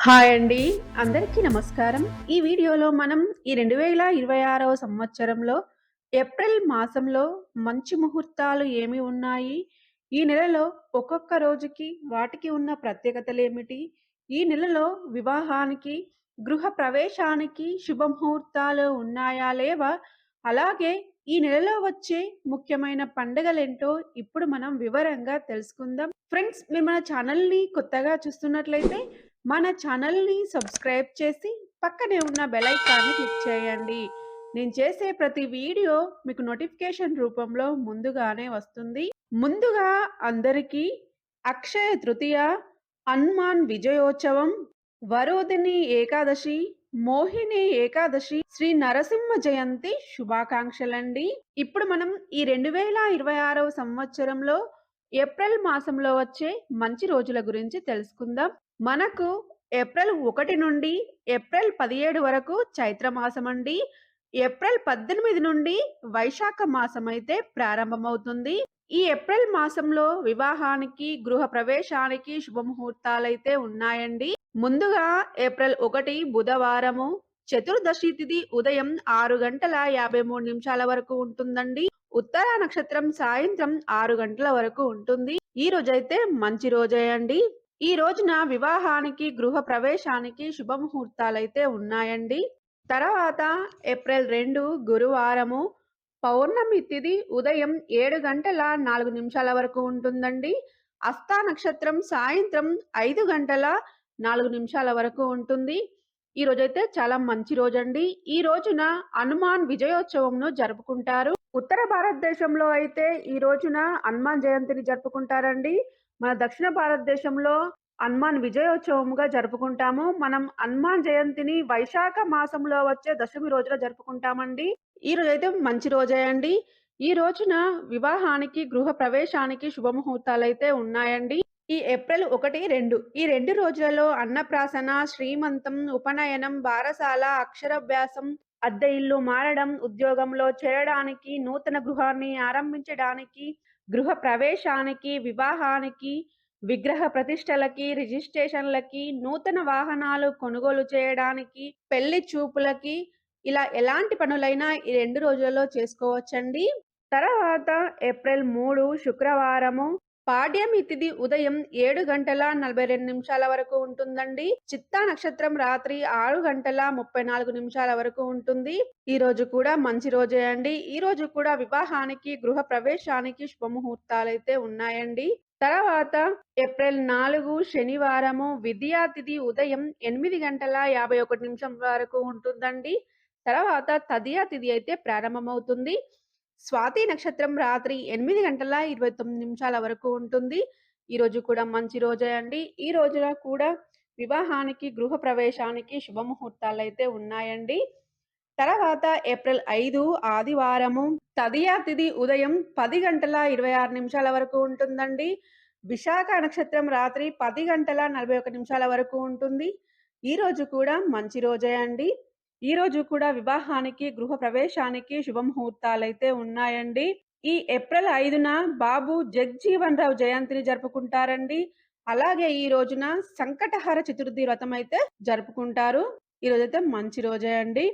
Hi అండి. అందరికీ నమస్కారం. ఈ వీడియోలో మనం ఈ 2026వ సంవత్సరంలో ఏప్రిల్ మాసంలో మంచి ముహూర్తాలు ఏమి ఉన్నాయి? ఈ నెలలో ఒక్కొక్క రోజుకి వాటికి ఉన్న ప్రత్యేకతలేమిటి? ఈ నెలలో వివాహానికి, గృహ ప్రవేశానికి శుభముహూర్తాలు ఉన్నాయా? లేవా? అలాగే ఈ నెలలో వచ్చే ముఖ్యమైన పండుగలేంటో ఇప్పుడు మనం వివరంగా తెలుసుకుందాం. ఫ్రెండ్స్, మీరు మన ఛానల్‌ని కొత్తగా చూస్తున్నట్లయితే మన ఛానల్‌ని సబ్స్క్రైబ్ చేసి పక్కనే ఉన్న బెల్ ఐకాన్‌ని క్లిక్ చేయండి. నేను చేసే ప్రతి వీడియో మీకు నోటిఫికేషన్ రూపంలో ముందుగానే వస్తుంది. ముందుగా అందరికీ అక్షయ తృతీయ, హనుమాన్ విజయోత్సవం, వరోధిని ఏకాదశి, మోహిని ఏకాదశి, శ్రీ నరసింహ జయంతి శుభాకాంక్షలండి. ఇప్పుడు మనం ఈ 2026వ సంవత్సరంలో ఏప్రిల్ మాసంలో వచ్చే మంచి రోజుల గురించి తెలుసుకుందాం. మనకు ఏప్రిల్ 1 నుండి ఏప్రిల్ 17 వరకు చైత్ర మాసమండి. ఏప్రిల్ 18 నుండి వైశాఖ మాసమైతే ప్రారంభమవుతుంది. ఈ ఏప్రిల్ మాసంలో వివాహానికి, గృహ ప్రవేశానికి శుభముహూర్తాలైతే ఉన్నాయండి. ముందుగా ఏప్రిల్ 1 బుధవారము చతుర్దశి తిథి ఉదయం 6:53 వరకు ఉంటుందండి. ఉత్తర నక్షత్రం సాయంత్రం 6 గంటల వరకు ఉంటుంది. ఈ రోజైతే మంచి రోజే అండి. ఈ రోజున వివాహానికి, గృహ ప్రవేశానికి శుభముహూర్తాలైతే ఉన్నాయండి. తర్వాత ఏప్రిల్ 2 గురువారము పౌర్ణమి తిథి ఉదయం 7:04 వరకు ఉంటుందండి. హస్తా నక్షత్రం సాయంత్రం 5:04 వరకు ఉంటుంది. ఈ రోజైతే చాలా మంచి రోజండి. ఈ రోజున హనుమాన్ విజయోత్సవంను జరుపుకుంటారు. ఉత్తర భారతదేశంలో అయితే ఈ రోజున హనుమాన్ జయంతిని జరుపుకుంటారండి. మన దక్షిణ భారతదేశంలో హనుమాన్ విజయోత్సవముగా జరుపుకుంటాము. మనం హనుమాన్ జయంతిని వైశాఖ మాసంలో వచ్చే దశమి రోజున జరుపుకుంటామండి. ఈ రోజైతే మంచి రోజే అండి. ఈ రోజున వివాహానికి, గృహ ప్రవేశానికి శుభముహూర్తాలైతే ఉన్నాయండి. ఈ ఏప్రిల్ 1, 2 ఈ 2 రోజులలో అన్నప్రాసన, శ్రీమంతం, ఉపనయనం, బారసాల, అక్షరాభ్యాసం, అద్దె ఇల్లు మారడం, ఉద్యోగంలో చేరడానికి, నూతన గృహాన్ని ఆరంభించడానికి, గృహ ప్రవేశానికి, వివాహానికి, విగ్రహ ప్రతిష్టలకి, రిజిస్ట్రేషన్‌లకి, నూతన వాహనాలు కొనుగోలు చేయడానికి, పెళ్లి చూపులకి, ఇలా ఎలాంటి పనులైనా ఈ 2 రోజులలో చేసుకోవచ్చండి. తర్వాత ఏప్రిల్ 3 శుక్రవారము పాడ్యమి తిథి ఉదయం 7:42 వరకు ఉంటుందండి. చిత్తా నక్షత్రం రాత్రి 6:34 వరకు ఉంటుంది. ఈ రోజు కూడా మంచి రోజే అండి. ఈ రోజు కూడా వివాహానికి, గృహ ప్రవేశానికి శుభముహూర్తాలైతే ఉన్నాయండి. తర్వాత ఏప్రిల్ 4 శనివారము విద్యా తిథి ఉదయం 8:51 వరకు ఉంటుందండి. తర్వాత తదియా తిథి అయితే ప్రారంభమవుతుంది. స్వాతి నక్షత్రం రాత్రి 8:29 వరకు ఉంటుంది. ఈ రోజు కూడా మంచి రోజే అండి. ఈ రోజున కూడా వివాహానికి, గృహ ప్రవేశానికి శుభముహూర్తాలైతే ఉన్నాయండి. తర్వాత ఏప్రిల్ 5 ఆదివారము తదియా తిథి ఉదయం 10:26 వరకు ఉంటుందండి. విశాఖ నక్షత్రం రాత్రి 10:41 వరకు ఉంటుంది. ఈ రోజు కూడా మంచి రోజే అండి. ఈ రోజు కూడా వివాహానికి, గృహ ప్రవేశానికి శుభముహూర్తాలైతే ఉన్నాయండి. ఈ ఏప్రిల్ 5న బాబు జగ్జీవన్ రావు జయంతిని జరుపుకుంటారండి. అలాగే ఈ రోజున సంకటహర చతుర్థి వ్రతం అయితే జరుపుకుంటారు. ఈ రోజైతే మంచి రోజే అండి.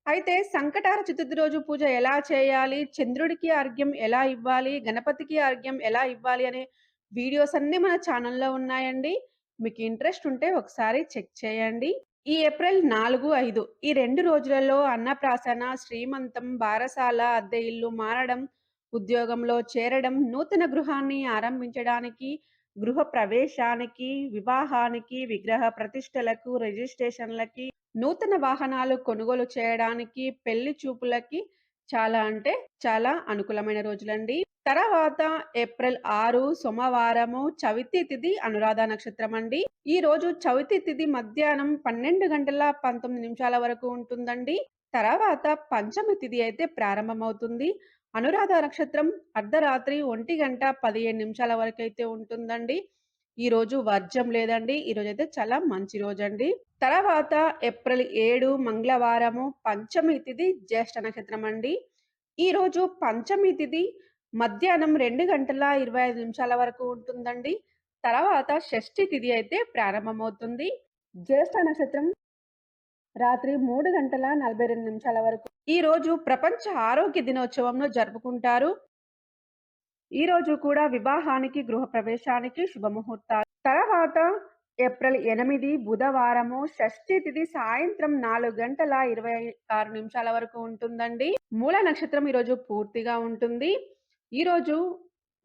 అయితే సంకటహర చతుర్థి రోజు పూజ ఎలా చేయాలి? చంద్రుడికి అర్ఘ్యం ఎలా ఇవ్వాలి? గణపతికి అర్ఘ్యం ఎలా ఇవ్వాలి? అనే వీడియోస్ అన్నీ మన ఛానల్‌లో ఉన్నాయండి. మీకు ఇంట్రెస్ట్ ఉంటే ఒకసారి చెక్ చేయండి. ఈ ఏప్రిల్ 4, 5 ఈ 2 రోజులలో అన్నప్రాసన, శ్రీమంతం, బారసాల, అద్దె ఇల్లు మారడం, ఉద్యోగంలో చేరడం, నూతన గృహాన్ని ఆరంభించడానికి, గృహ ప్రవేశానికి, వివాహానికి, విగ్రహ ప్రతిష్టలకు, రిజిస్ట్రేషన్‌లకి, నూతన వాహనాలు కొనుగోలు చేయడానికి, పెళ్లి చూపులకి చాలా అంటే చాలా అనుకూలమైన రోజులండి. తర్వాత ఏప్రిల్ 6 సోమవారము చవితి తిథి అనురాధ నక్షత్రం అండి. ఈ రోజు చవితి తిథి మధ్యాహ్నం 12:19 వరకు ఉంటుందండి. తర్వాత పంచమి తిథి అయితే ప్రారంభమవుతుంది. అనురాధ నక్షత్రం అర్ధరాత్రి 1:15 వరకైతే ఉంటుందండి. ఈ రోజు వర్జ్యం లేదండి. ఈ రోజైతే చాలా మంచి రోజండి. తర్వాత ఏప్రిల్ 7 మంగళవారము పంచమి తిథి జ్యేష్ఠ నక్షత్రం అండి. ఈ రోజు పంచమి తిథి మధ్యాహ్నం 2:25 వరకు ఉంటుందండి. తర్వాత షష్ఠి తిథి అయితే ప్రారంభమవుతుంది. జ్యేష్ఠ నక్షత్రం రాత్రి 3 గంటల 42 నిమిషాల వరకు. ఈ రోజు ప్రపంచ ఆరోగ్య దినోత్సవంను జరుపుకుంటారు. ఈ రోజు కూడా వివాహానికి, గృహప్రవేశానికి శుభముహూర్తాలు. తర్వాత ఏప్రిల్ 8 బుధవారము షష్ఠి తిథి సాయంత్రం 4 గంటల 26 నిమిషాల వరకు ఉంటుందండి. మూల నక్షత్రం ఈరోజు పూర్తిగా ఉంటుంది. ఈరోజు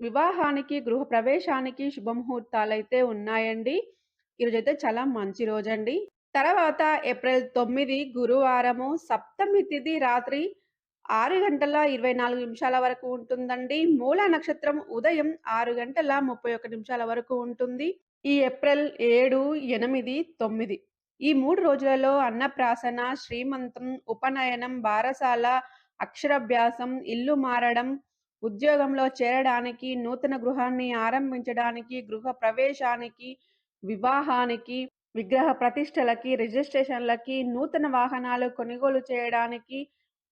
వివాహానికి, గృహప్రవేశానికి శుభముహూర్తాలైతే ఉన్నాయండి. ఈరోజైతే చాలా మంచి రోజండి. తర్వాత ఏప్రిల్ 9 గురువారము సప్తమి తిథి రాత్రి 6 గంటల 24 నిమిషాల వరకు ఉంటుందండి. మూల నక్షత్రం ఉదయం 6 గంటల 31 నిమిషాల వరకు ఉంటుంది. ఈ ఏప్రిల్ 7, 8, 9 ఈ 3 రోజులలో అన్నప్రాసన, శ్రీమంతం, ఉపనయనం, బారసాల, అక్షరాభ్యాసం, ఇల్లు మారడం, ఉద్యోగంలో చేరడానికి, నూతన గృహాన్ని ఆరంభించడానికి, గృహ ప్రవేశానికి, వివాహానికి, విగ్రహ ప్రతిష్టలకి, రిజిస్ట్రేషన్లకి, నూతన వాహనాలు కొనుగోలు చేయడానికి,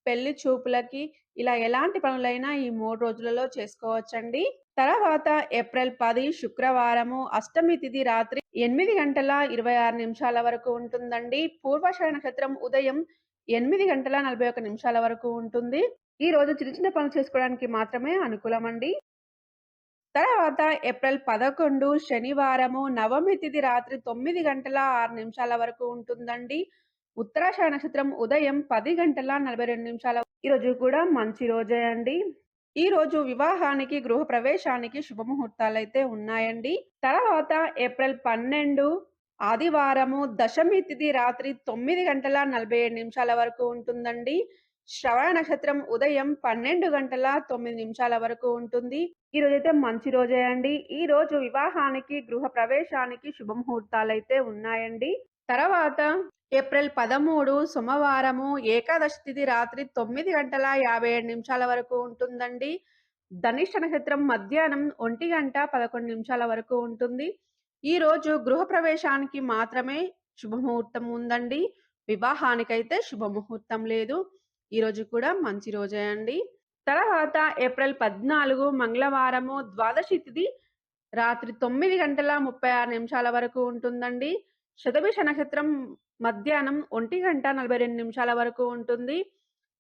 పెళ్లి చూపులకి ఇలా ఎలాంటి పనులైనా ఈ 3 రోజులలో చేసుకోవచ్చండి. తర్వాత ఏప్రిల్ 10 శుక్రవారము అష్టమి తిథి రాత్రి 8 గంటల 26 నిమిషాల వరకు ఉంటుందండి. పూర్వాషాఢ నక్షత్రం ఉదయం 8 గంటల 41 నిమిషాల వరకు ఉంటుంది. ఈ రోజు చిన్న చిన్న పనులు చేసుకోవడానికి మాత్రమే అనుకూలమండి. తర్వాత ఏప్రిల్ 11 శనివారము నవమి తిథి రాత్రి 9 గంటల 6 నిమిషాల వరకు ఉంటుందండి. ఉత్తరాషాఢ నక్షత్రం ఉదయం 10 గంటల 42 నిమిషాల. ఈరోజు కూడా మంచి రోజే అండి. ఈ రోజు వివాహానికి, గృహ ప్రవేశానికి శుభముహూర్తాలైతే ఉన్నాయండి. తర్వాత ఏప్రిల్ 12 ఆదివారము దశమి తిథి రాత్రి 9 గంటల 47 నిమిషాల వరకు ఉంటుందండి. శ్రవణ నక్షత్రం ఉదయం 12 గంటల 9 నిమిషాల వరకు ఉంటుంది. ఈ రోజైతే మంచి రోజే అండి. ఈ రోజు వివాహానికి, గృహ ప్రవేశానికి శుభముహూర్తాలైతే ఉన్నాయండి. తర్వాత ఏప్రిల్ 13 సోమవారము ఏకాదశి తిథి రాత్రి 9 గంటల 57 నిమిషాల వరకు ఉంటుందండి. ధనిష్ట నక్షత్రం మధ్యాహ్నం 1 గంట 11 నిమిషాల వరకు ఉంటుంది. ఈ రోజు గృహ ప్రవేశానికి మాత్రమే శుభముహూర్తం ఉందండి. వివాహానికైతే శుభముహూర్తం లేదు. ఈ రోజు కూడా మంచి రోజే అండి. తర్వాత ఏప్రిల్ 14 మంగళవారము ద్వాదశి తిథి రాత్రి 9 గంటల 36 నిమిషాల వరకు ఉంటుందండి. శతభిష నక్షత్రం మధ్యాహ్నం 1 గంట 42 నిమిషాల వరకు ఉంటుంది.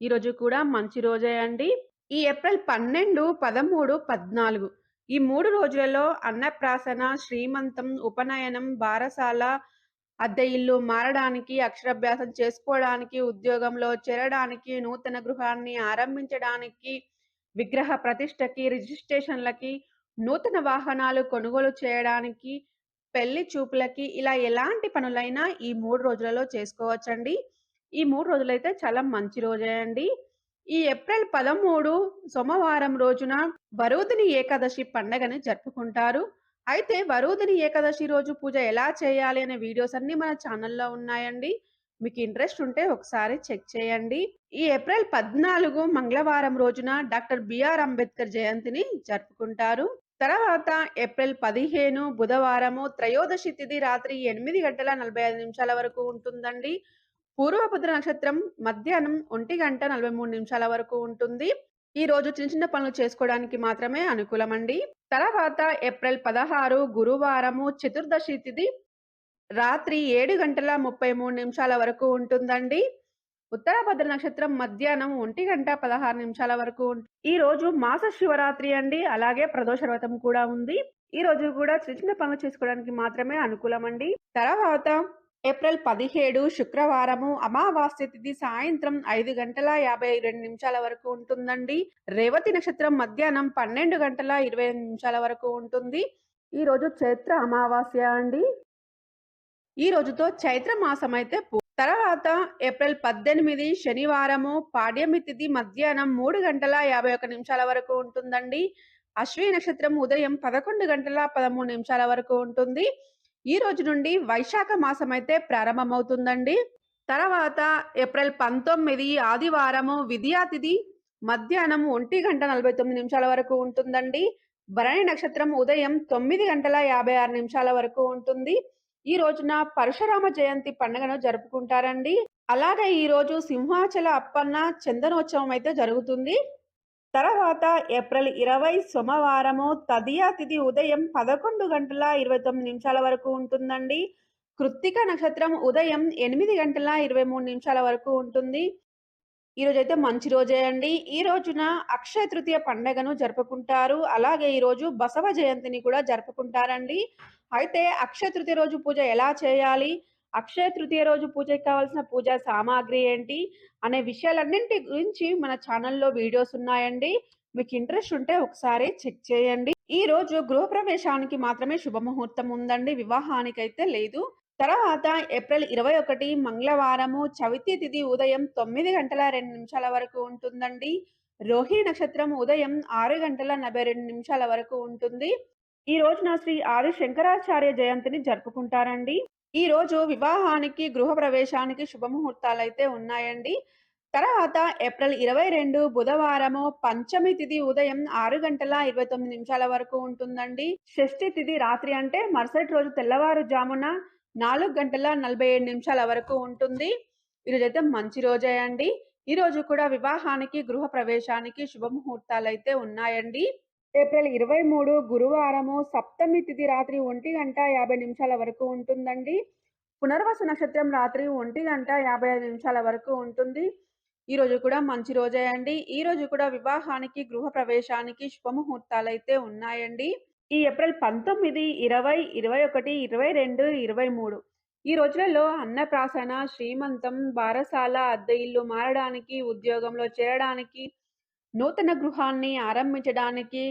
ఈ రోజు కూడా మంచి రోజే అండి. ఈ ఏప్రిల్ 12, 13, 14 ఈ 3 రోజులలో అన్నప్రాసన, శ్రీమంతం, ఉపనయనం, బారసాల, అద్దె ఇల్లు మారడానికి, అక్షరాభ్యాసం చేసుకోవడానికి, ఉద్యోగంలో చేరడానికి, నూతన గృహాన్ని ఆరంభించడానికి, విగ్రహ ప్రతిష్టకి, రిజిస్ట్రేషన్లకి, నూతన వాహనాలు కొనుగోలు చేయడానికి, పెళ్లి చూపులకి ఇలా ఎలాంటి పనులైనా ఈ 3 రోజులలో చేసుకోవచ్చండి. ఈ 3 రోజులైతే చాలా మంచి రోజే అండి. ఈ ఏప్రిల్ 13 సోమవారం రోజున వరూధిని ఏకాదశి పండగని జరుపుకుంటారు. అయితే వరూధిని ఏకాదశి రోజు పూజ ఎలా చేయాలి అనే వీడియోస్ అన్నీ మన ఛానల్‌లో ఉన్నాయండి. మీకు ఇంట్రెస్ట్ ఉంటే ఒకసారి చెక్ చేయండి. ఈ ఏప్రిల్ 14 మంగళవారం రోజున డాక్టర్ బిఆర్ అంబేద్కర్ జయంతిని జరుపుకుంటారు. తర్వాత ఏప్రిల్ 15 బుధవారము త్రయోదశి తిథి రాత్రి 8 గంటల 45 నిమిషాల వరకు ఉంటుందండి. పూర్వభద్ర నక్షత్రం మధ్యాహ్నం 1 గంట 43 నిమిషాల వరకు ఉంటుంది. ఈ రోజు చిన్న చిన్న పనులు చేసుకోవడానికి మాత్రమే అనుకూలమండి. తర్వాత ఏప్రిల్ 16 గురువారము చతుర్దశి తిథి రాత్రి 7 గంటల 33 నిమిషాల వరకు ఉంటుందండి. ఉత్తరాభద్ర నక్షత్రం మధ్యాహ్నం 1 గంట 16 నిమిషాల వరకు ఈ రోజు మాస శివరాత్రి అండి. అలాగే ప్రదోష వ్రతం కూడా ఉంది. ఈ రోజు కూడా చిన్న చిన్న పనులు చేసుకోవడానికి మాత్రమే అనుకూలమండి. తర్వాత ఏప్రిల్ 17 శుక్రవారము అమావాస్య తిథి సాయంత్రం 5 గంటల 52 నిమిషాల వరకు ఉంటుందండి. రేవతి నక్షత్రం మధ్యాహ్నం 12 గంటల 28 నిమిషాల వరకు ఉంటుంది. ఈ రోజు చైత్ర అమావాస్య అండి. ఈ రోజుతో చైత్ర మాసం అయితే తర్వాత ఏప్రిల్ 18 శనివారము పాడ్యమి తిథి మధ్యాహ్నం 3 గంటల 51 నిమిషాల వరకు ఉంటుందండి. అశ్విని నక్షత్రం ఉదయం 11 గంటల 13 నిమిషాల వరకు ఉంటుంది. ఈ రోజు నుండి వైశాఖ మాసం అయితే ప్రారంభమవుతుందండి. తర్వాత ఏప్రిల్ 19 ఆదివారము విద్యా తిథి మధ్యాహ్నం 1 గంట 49 నిమిషాల వరకు ఉంటుందండి. భరణి నక్షత్రం ఉదయం 9 గంటల 56 నిమిషాల వరకు ఉంటుంది. ఈ రోజున పరశురామ జయంతి పండుగను జరుపుకుంటారండి. అలాగే ఈ రోజు సింహాచల అప్పన్న చందనోత్సవం అయితే జరుగుతుంది. తర్వాత ఏప్రిల్ 20 సోమవారము తదియా తిథి ఉదయం 11 గంటల 29 నిమిషాల వరకు ఉంటుందండి. కృత్తిక నక్షత్రం ఉదయం 8:23 వరకు ఉంటుంది. ఈరోజైతే మంచి రోజే అండి. ఈ రోజున అక్షయ తృతీయ పండగను జరుపుకుంటారు. అలాగే ఈరోజు బసవ జయంతిని కూడా జరుపుకుంటారండి. అయితే అక్షయ తృతీయ రోజు పూజ ఎలా చేయాలి? అక్షయ తృతీయ రోజు పూజకి కావాల్సిన పూజా సామాగ్రి ఏంటి? అనే విషయాలన్నింటి గురించి మన ఛానల్‌లో వీడియోస్ ఉన్నాయండి. మీకు ఇంట్రెస్ట్ ఉంటే ఒకసారి చెక్ చేయండి. ఈ రోజు గృహప్రవేశానికి మాత్రమే శుభముహూర్తం ఉందండి. వివాహానికైతే లేదు. తర్వాత ఏప్రిల్ 21 మంగళవారము చవితి తిథి ఉదయం 9:02 వరకు ఉంటుందండి. రోహిణి నక్షత్రం ఉదయం 6:42 వరకు ఉంటుంది. ఈ రోజున శ్రీ ఆది శంకరాచార్య జయంతిని జరుపుకుంటారండి. ఈ రోజు వివాహానికి, గృహప్రవేశానికి శుభముహూర్తాలైతే ఉన్నాయండి. తర్వాత ఏప్రిల్ 22 బుధవారము పంచమి తిథి ఉదయం 6:29 వరకు ఉంటుందండి. షష్ఠి తిథి రాత్రి అంటే మరుసటి రోజు తెల్లవారుజామున 4:47 వరకు ఉంటుంది. ఈరోజైతే మంచి రోజే అండి. ఈ రోజు కూడా వివాహానికి, గృహప్రవేశానికి శుభముహూర్తాలైతే ఉన్నాయండి. ఏప్రిల్ 23 గురువారము సప్తమి తిథి రాత్రి 1:50 వరకు ఉంటుందండి. పునర్వసు నక్షత్రం రాత్రి 1:55 వరకు ఉంటుంది. ఈ రోజు కూడా మంచి రోజే అండి. ఈ రోజు కూడా వివాహానికి, గృహప్రవేశానికి శుభముహూర్తాలైతే ఉన్నాయండి. ఈ ఏప్రిల్ 19, 20, 21, 22, 23 ఈ రోజులలో అన్నప్రాసన, శ్రీమంతం, బారసాల, అద్దె ఇల్లు మారడానికి, ఉద్యోగంలో చేరడానికి, నూతన గృహాన్ని ఆరంభించడానికి,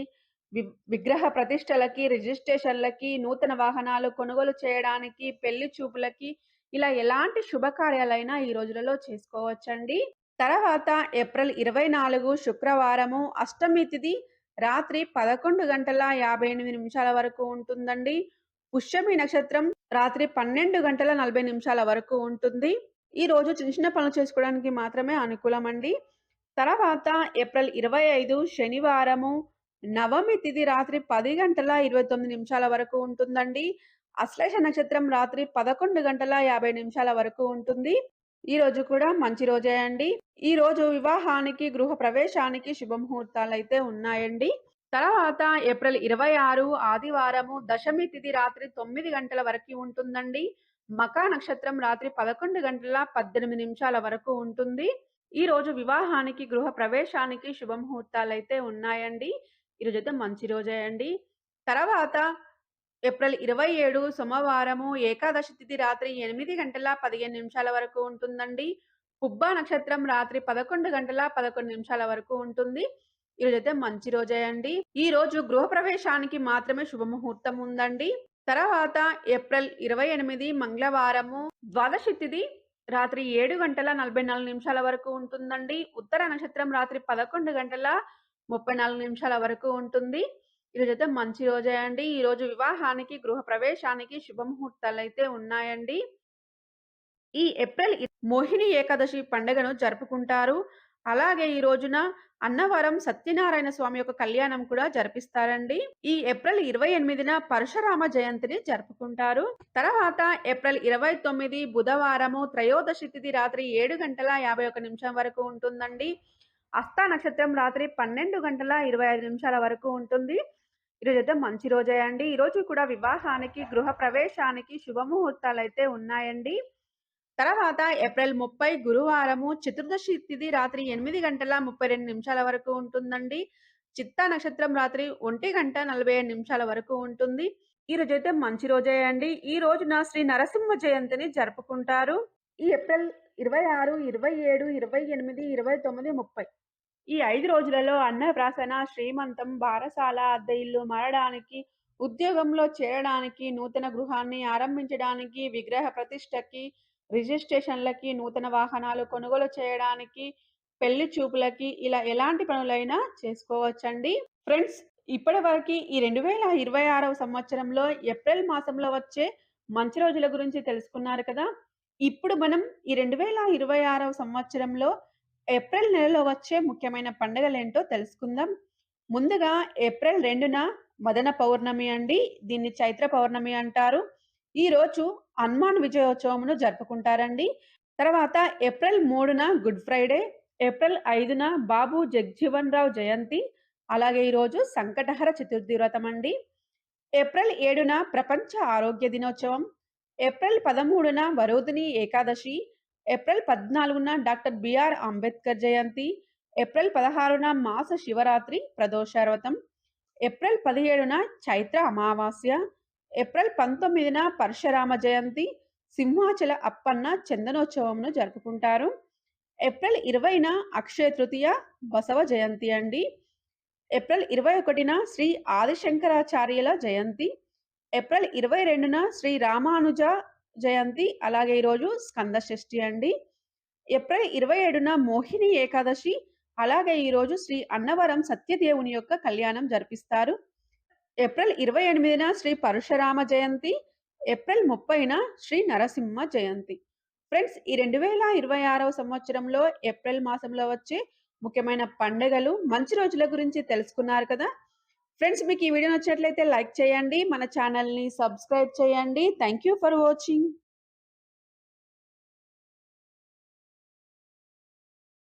విగ్రహ ప్రతిష్టలకి, రిజిస్ట్రేషన్లకి, నూతన వాహనాలు కొనుగోలు చేయడానికి, పెళ్లి చూపులకి ఇలా ఎలాంటి శుభకార్యాలైనా ఈ రోజులలో చేసుకోవచ్చండి. తర్వాత ఏప్రిల్ 24 శుక్రవారము అష్టమి తిథి రాత్రి 11:58 వరకు ఉంటుందండి. పుష్యమి నక్షత్రం రాత్రి 12:40 వరకు ఉంటుంది. ఈ రోజు చిన్న చిన్న పనులు చేసుకోవడానికి మాత్రమే అనుకూలమండి. తర్వాత ఏప్రిల్ 25 శనివారము నవమి తిథి రాత్రి 10:29 వరకు ఉంటుందండి. అశ్లేష నక్షత్రం రాత్రి 11:50 వరకు ఉంటుంది. ఈ రోజు కూడా మంచి రోజే అండి. ఈ రోజు వివాహానికి, గృహ ప్రవేశానికి శుభముహూర్తాలైతే ఉన్నాయండి. తర్వాత ఏప్రిల్ 26 ఆదివారము దశమి తిథి రాత్రి 9 గంటల వరకు ఉంటుందండి. మకా నక్షత్రం రాత్రి 11:18 వరకు ఉంటుంది. ఈ రోజు వివాహానికి, గృహ ప్రవేశానికి శుభముహూర్తాలైతే ఉన్నాయండి. ఈరోజైతే మంచి రోజే అండి. తర్వాత ఏప్రిల్ 27 సోమవారము ఏకాదశి తిథి రాత్రి 8:15 వరకు ఉంటుందండి. పుబ్బా నక్షత్రం రాత్రి 11:11 వరకు ఉంటుంది. ఈరోజైతే మంచి రోజే అండి. ఈ రోజు గృహప్రవేశానికి మాత్రమే శుభముహూర్తం ఉందండి. తర్వాత ఏప్రిల్ 28 మంగళవారము ద్వాదశి తిథి రాత్రి 7:44 వరకు ఉంటుందండి. ఉత్తర నక్షత్రం రాత్రి 11:34 వరకు ఉంటుంది. ఈరోజైతే మంచి రోజే అండి. ఈ రోజు వివాహానికి, గృహ ప్రవేశానికి శుభముహూర్తాలైతే ఉన్నాయండి. ఈ ఏప్రిల్ మోహిని ఏకాదశి పండుగను జరుపుకుంటారు. అలాగే ఈ రోజున అన్నవరం సత్యనారాయణ స్వామి యొక్క కళ్యాణం కూడా జరిపిస్తారండి. ఈ ఏప్రిల్ 28న పరశురామ జయంతిని జరుపుకుంటారు. తర్వాత ఏప్రిల్ 29 బుధవారము త్రయోదశి తిథి రాత్రి 7:51 వరకు ఉంటుందండి. హస్త నక్షత్రం రాత్రి 12:25 వరకు ఉంటుంది. ఈరోజైతే మంచి రోజే అండి. ఈరోజు కూడా వివాహానికి, గృహ ప్రవేశానికి శుభముహూర్తాలైతే ఉన్నాయండి. తర్వాత ఏప్రిల్ 30 గురువారము చతుర్దశి తిథి రాత్రి 8:32 వరకు ఉంటుందండి. చిత్తా నక్షత్రం రాత్రి 1:47 వరకు ఉంటుంది. ఈ రోజైతే మంచి రోజే అండి. ఈ రోజున శ్రీ నరసింహ జయంతిని జరుపుకుంటారు. ఈ ఏప్రిల్ 26, 27, 28, 29, 30 ఈ 5 రోజులలో అన్నప్రాసన, శ్రీమంతం, బారసాల, అద్దె ఇల్లు మారడానికి, ఉద్యోగంలో చేరడానికి, నూతన గృహాన్ని ఆరంభించడానికి, విగ్రహ ప్రతిష్టకి, రిజిస్ట్రేషన్లకి, నూతన వాహనాలు కొనుగోలు చేయడానికి, పెళ్లి చూపులకి ఇలా ఎలాంటి పనులైనా చేసుకోవచ్చండి. ఫ్రెండ్స్, ఇప్పటివరకు ఈ 2026వ సంవత్సరంలో ఏప్రిల్ మాసంలో వచ్చే మంచి రోజుల గురించి తెలుసుకున్నారు కదా! ఇప్పుడు మనం ఈ 2026వ సంవత్సరంలో ఏప్రిల్ నెలలో వచ్చే ముఖ్యమైన పండుగలేంటో తెలుసుకుందాం. ముందుగా ఏప్రిల్ 2న మదన పౌర్ణమి అండి. దీన్ని చైత్ర పౌర్ణమి అంటారు. ఈ రోజు హనుమాన్ విజయోత్సవమును జరుపుకుంటారండి. తర్వాత April 3న good Friday, April 5న Babu Jagjivan రావు జయంతి, అలాగే ఈరోజు సంకటహర చతుర్థి వ్రతం అండి. ఏప్రిల్ 7న ప్రపంచ ఆరోగ్య దినోత్సవం, ఏప్రిల్ 13న వరోధిని ఏకాదశి, ఏప్రిల్ 14న doctor BR Ambedkar Jayanti, April 16న మాస శివరాత్రి ప్రదోష వ్రతం, ఏప్రిల్ 17న చైత్ర అమావాస్య, ఏప్రిల్ 19న పరశురామ జయంతి, సింహాచల అప్పన్న చందనోత్సవంను జరుపుకుంటారు. ఏప్రిల్ 20న అక్షయ తృతీయ బసవ జయంతి అండి. ఏప్రిల్ 21న శ్రీ ఆదిశంకరాచార్యుల జయంతి, ఏప్రిల్ 22న శ్రీ రామానుజ జయంతి, అలాగే ఈరోజు స్కంద షష్ఠి అండి. ఏప్రిల్ 27న మోహిని ఏకాదశి, అలాగే ఈరోజు శ్రీ అన్నవరం సత్యదేవుని యొక్క కళ్యాణం జరిపిస్తారు. ఏప్రిల్ 28న శ్రీ పరశురామ జయంతి, ఏప్రిల్ 30న శ్రీ నరసింహ జయంతి. ఫ్రెండ్స్, ఈ 2026వ సంవత్సరంలో ఏప్రిల్ మాసంలో వచ్చే ముఖ్యమైన పండుగలు, మంచి రోజుల గురించి తెలుసుకున్నారు కదా. ఫ్రెండ్స్, మీకు ఈ వీడియో నచ్చినట్లయితే లైక్ చేయండి, మన ఛానల్ని సబ్స్క్రైబ్ చేయండి. Thank you for watching.